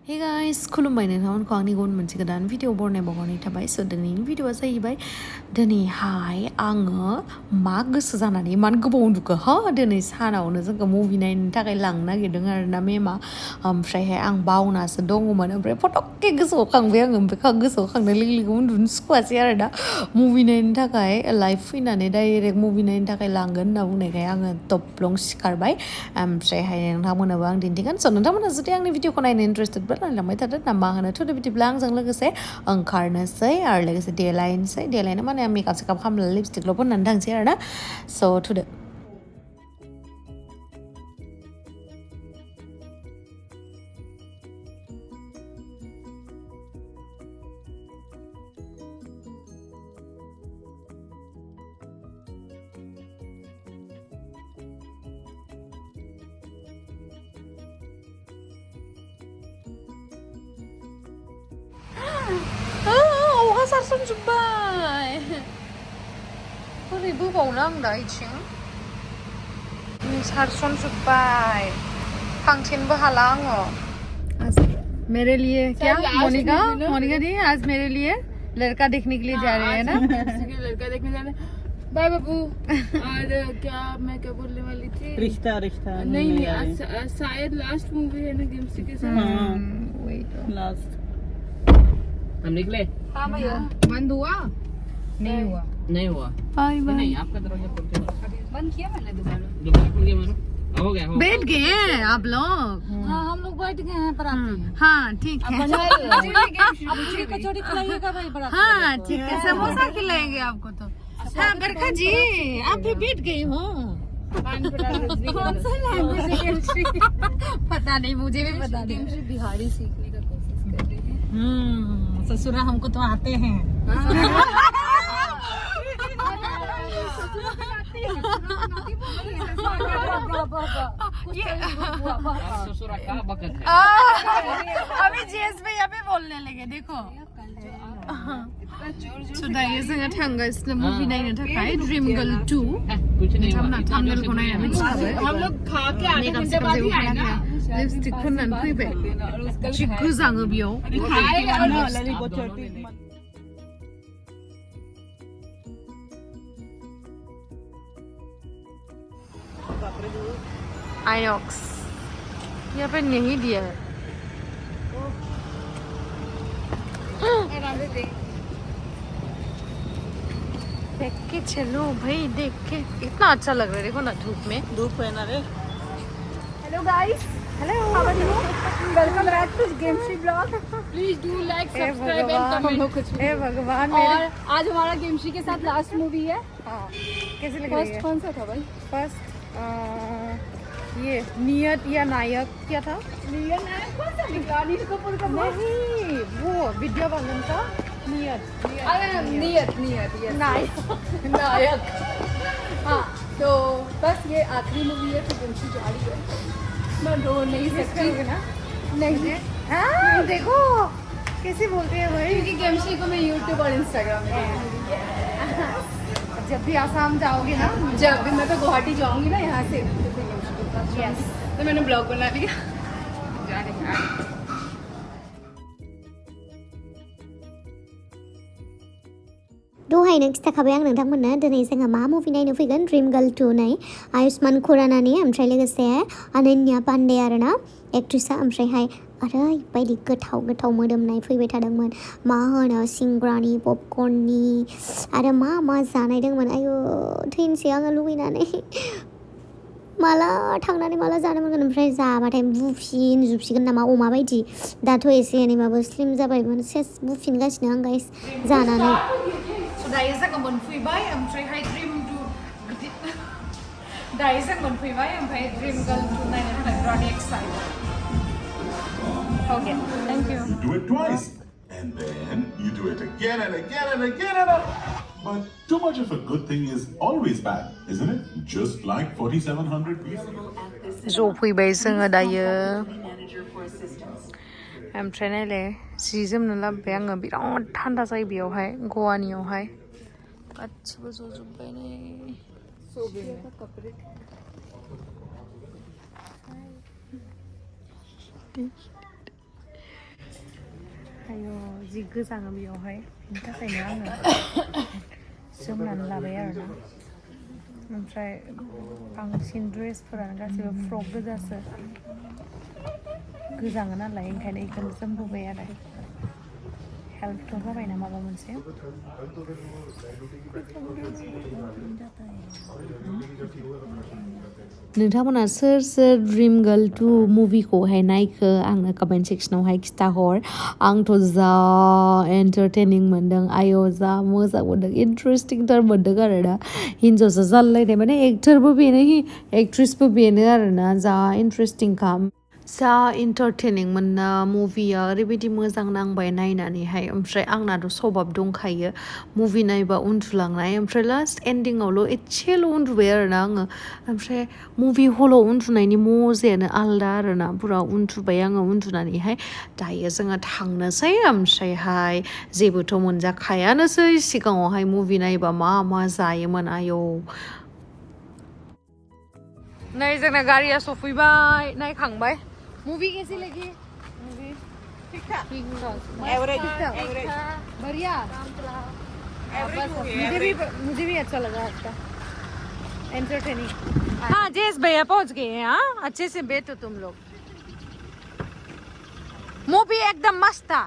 Hey guys, Khulumbai नोंथांमोनखौ आंनि गुबुन मोनसे गोदान भिडिअ बरनाय बावहरनाय थाबाय। स' दिनैनि भिडिअआ जाहैबाय दिनैहाय आङो मा गोसो जानानै इमान गोबाव उन्दुखो दिनै सानावनो जोंखौ मुभि नायनो थाखाय लांनो नागिरदों आरोना मेमा। ओमफ्रायहाय आं बावनासो दङमोन, ओमफ्राय फटकके गोसोआव खांबाय आङो। ओमफ्राय गोसोआव खांनाय लोगो लोगो उन्दुनो सुखुवासै आरोना। मुभि नायनो थाखाय लाइभ फैनानै डाइरेक्ट मुभि नायनो थाखाय लांगोन होनना बुंनायखाय आङो थब्लं सिखारबाय। ओमफ्रायहाय नोंथांमोननोबो आं दिन्थिगोन। स' नोंथांमोना जुदि आंनि भिडिअखौ नायनो इन्टारेस्टेडबा नायलांबाय थादो ना मा होनो। थुदो बिदिब्ला आंजों लोगोसे ओंखारनोसै आरो लोगोसे देलायनो माने आं मेकआप सेकआप खालामनानै लिपस्टिकल' फोननानै थांसै आरोना। स' थुदो। अखा सारसनजोब्बाय। बोरै बोबावनो आं दा इथिं सारसनजोब्बाय, थांथेनबो हाला आङो। मेरे लिए क्या मोनिका दी आज मेरे लिए लड़का देखने के लिए जा रहे हैं ना। लड़का देखने जा रहे हैं। बाय बाबू। और क्या मैं क्या बोलने वाली थी, रिश्ता नहीं शायद लास्ट मूवी है ना गिम्सी के साथ। वही तो लास्ट हम निकले। हाँ भैया। बंद हुआ? नहीं हुआ। Bye bye. नहीं, आपका दरवाजा खोल के बंद किया मैंने। दोबारा खोल के मारो। हो गया। बैठ गए हैं आप लोग? हाँ हम लोग बैठ गए हैं। पर हाँ ठीक है। कचौड़ी खिलाइएगा भाई बड़ा। हाँ ठीक है, समोसा खिलाएंगे आपको तो। हाँ बरखा जी, आप भी बैठ गई हो। पता नहीं, मुझे भी पता नहीं। बिहारी सीखने का कोशिश कर रही है। ससुरा हमको तो आते हैं। अभी जेस भैया भी बोलने लगे, देखो। दायो जोङो थांगासिनो मुभि नायनो थाखाय ड्रीम गर्ल 2। थामनेलखौ नायनानै हम लोग खा के आधे घंटे बाद ही आए ना। लिपस्टिक फोननानै फैबाय, जि गोजाङो बेयाव। आइनॉक्स यहाँ पे नहीं दिया है। देख के चलो भाई, देख के इतना अच्छा लग रहा है। देखो ना धूप में, धूप है ना रे। Hello guys, hello, how are you? Welcome back to गेमश्री blog. Please do like subscribe and comment. हे भगवान। और आज हमारा गेमश्री के साथ लास्ट मूवी है। कैसे लग रही फर्स्ट है? कौन सा था भाई? फर्स्ट ये नियत या नायक क्या था? नियत नायक कौन सा निकला? अनिल कपूर का नहीं, वो विद्या बालन का नियत। नियत नायक। हाँ, तो बस ये आखिरी मूवी है, फिर गेमश्री जा रही है। मैं रो नहीं सकती ना। नहीं, हाँ देखो कैसे बोलते हैं भाई। क्योंकि गेमश्री को मैं यूट्यूब और इंस्टाग्राम में जब भी आसाम जाओगे ना, जब भी मैं तो गुवाहाटी जाऊंगी ना यहाँ से, यस, तो मैंने ब्लॉग बना लिया। दहायनो खिथाखाबाय आं नोंथांमोननो दिनै जोङो मा मुभि नायनो फैगोन, ड्रीम गर्ल 2 नाय आयुष्मान खुरानानि, ओमफ्राय लोगोसे अनन्या पान्डे आरोना एक्ट्रिसा। ओमफ्रायहाय ओरैबायदि गोथाव मोदोमनाय फैबाय थादोंमोन। मा होनो सिंग्रानि, पपकर्ननि आरो मा जानाय दंमोन। आयु थैनोसै आङो लुबैनानै। माला थांनानै माला जानो मोनगोन। ओमफ्राय जाबाथाय बुफिनजोबसिगोन नामा अमा बायदि। दाथ' एसे एनैबाबो स्लिम जाबायमोन, सेस बुफिनगासिनो आं गाइस जानानै। दायो जोङो मोनफैबाय, ओमफ्रायहाय ड्रीम गर्ल 2 नायनो थाखाय बिराद excited. Okay, thank you. You do it twice, and then you do it again and again and again and again. But too much of a good thing is always bad, isn't it? Just like 4700 people. जफैबाय जोङो दायो। ओमफ्राय नायलाय जि जोमनो लाबोबाय आङो, बिराद थान्दा जायो बेयावहाय गवानियावहाय। गासिबो जजोब्बाय नै। जि गोजाङो बेयावहाय बिनि थाखायनो आङो जोमनानै लाबाय आरोना ओमफ्राय बांसिन ड्रेसफोरानो गासैबो फ्रक गोजासो गोजाङो नालाय ओंखायनो बेखौनो जोमबोबाय आरो हेल्पथ' जाबायना माबा मोनसे नोंथांमोना सोर सोर ड्रिम गार्ल 2 मुभिखौहाय नायखो आंनो कमेन्ट सेक्सनावहाय खिथाहर आंथ' जा एन्टारटेनिं मोनदों आयौ जा मोजां मोनदों इन्टारेस्टिंथार मोनदों आरोना हिन्जावसा जालायनाय माने एक्टरबो बेनो एक्ट्रेसबो बेनो आरोना जा इन्टारेस्टिंखा जा इन्टारटेनिं मोनना मुभिया ओरैबायदि मोजां नांबाय नायनानैहाय ओमफ्राय आंनाथ' सभाब दंखायो मुभि नायबा उन्दुलांनाय ओमफ्राय लास्ट एन्डिङावल' एसेल' उन्दुबाय आरोना आङो ओमफ्राय मुभि हलाव उन्दुनायनि मजायानो आलदा आरोना पुरा उन्दुबाय आङो उन्दुनानैहाय दायो जोङो थांनोसै ओमफ्रायहाय जेबोथ' मोनजाखायानोसै सिगाङावहाय मुभि नायबा मा मा जायोमोन आयौ नै जोंना गारिया सफैबाय नायखांबाय मूवी कैसी लगी मूवी ठीक था एवरेज बढ़िया मुझे भी अच्छा लगा आपका एंटरटेनिंग हाँ जेस भैया पहुंच गए हैं हाँ अच्छे से बैठो तुम लोग मूवी एकदम मस्त था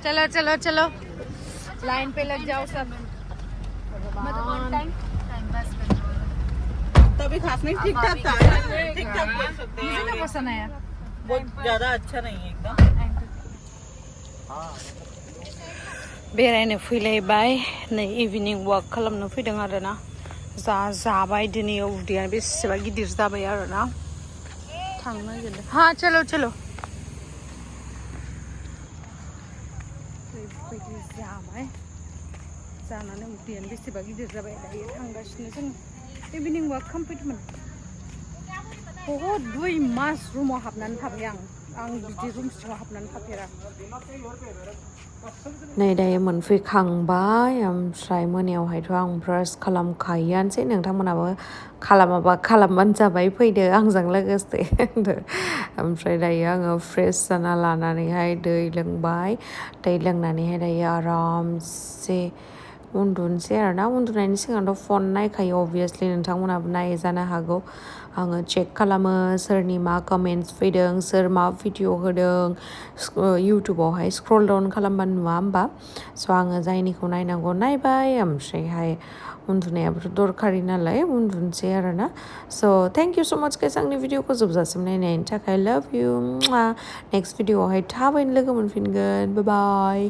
चलो चलो चलो लाइन पे लग जाओ सब तभी खास नहीं ठीक ठाक था ठीक ठाक बोल सकते हैं मुझे तो पसंद आया बहुत ज्यादा अच्छा नहीं है एकदम बेरायनो फैलायबाय नै इभिनिं वाक खालामनो फैदों आरोना जा जाबाय दिनै उदैया बेसेबा गिदिर जाबाय आरोना थांनो नागिरदों हा चलो चलो बेबायदि जाबाय जानानै उदैयानो बेसेबा गिदिर जाबाय दायो थांगासिनो जों इभिनिं वाक खालामफैदोंमोन बहुद 2 मास रुमाव हाबनानै थाबाय आं बिदि रुम सिङाव हाबनानै थाफेरा नै दायो मोनफैखांबाय ओमफ्राय मोनायावहायथ' आं ब्रास खालामखायोआनोसै नोंथांमोनाबो खालामाबा खालामबानो जाबाय फैदो आंजों लोगोसे ओमफ्राय दायो आङो फ्रेस जाना लानानैहाय दै लोंबाय दै लोंनानैहाय दायो आरामसे उन्दुनोसै आरोना उन्दुनायनि सिगांथ' फन नायखायो अबभियासलि नोंथांमोनाबो नायो जानो हागौ आङो चेक खालामो सोरनि मा कमेन्ट्स फैदों सोर मा भिडिअ होदों इउटुबावहाय स्क्रल डाउन खालामबा नुवा होमबा स' आङो जायनिखौ नायनांगौ नायबाय ओमफ्रायहाय उन्दुनायाबोथ' दरखारि नालाय उन्दुनोसै आरोना स' थेंक इउ स' माच गाइस आंनि भिडिअखौ जोबजासिम नायनायनि थाखाय लाभ इउ नेक्स्ट भिडिअआवहाय थाबैनो लोगो मोनफिनगोन बाय बाय